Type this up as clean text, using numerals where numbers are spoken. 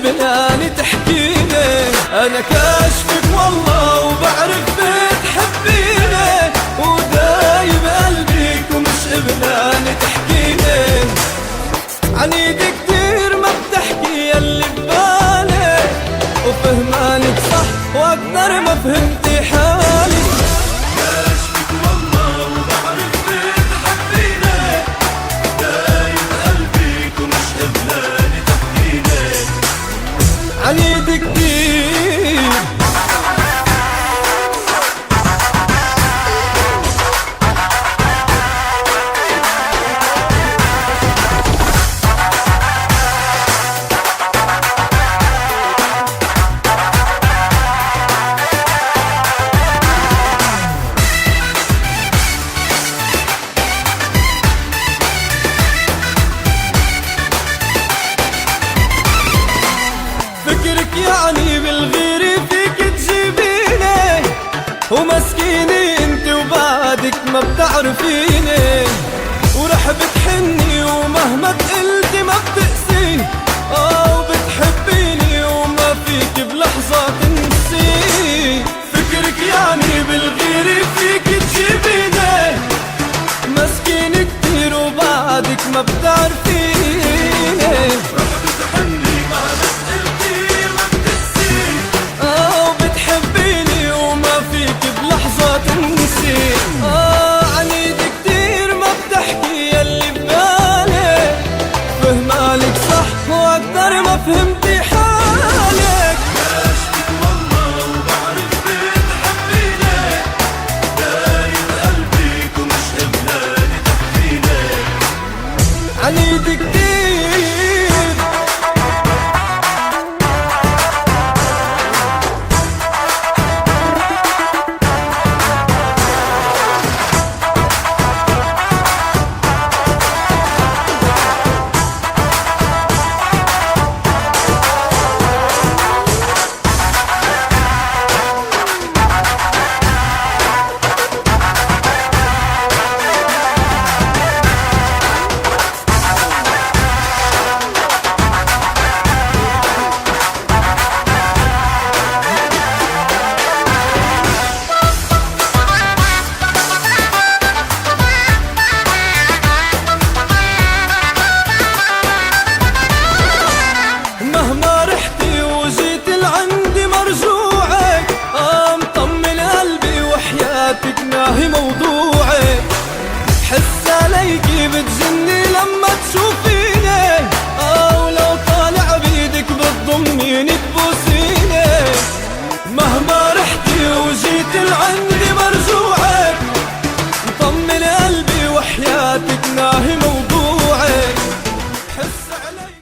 إبناني تحكيني. أنا كاشفك والله وبعرف بتحبيني، ودايب قلبك ومش إبناني تحكيني. عنيد كتير ما بتحكي ياللي ببالك، وفهمانك صح وأقدر ما فهمتي حالي. كاشفك والله وبعرف بتحبيني، دايب قلبك ومش إبناني تحكيني. عنيد كتير فكرك يعني بالغير فيك تجيبيني، ومسكيني انت وبعدك ما بتعرفيني، ورح بتحني ومهما تقل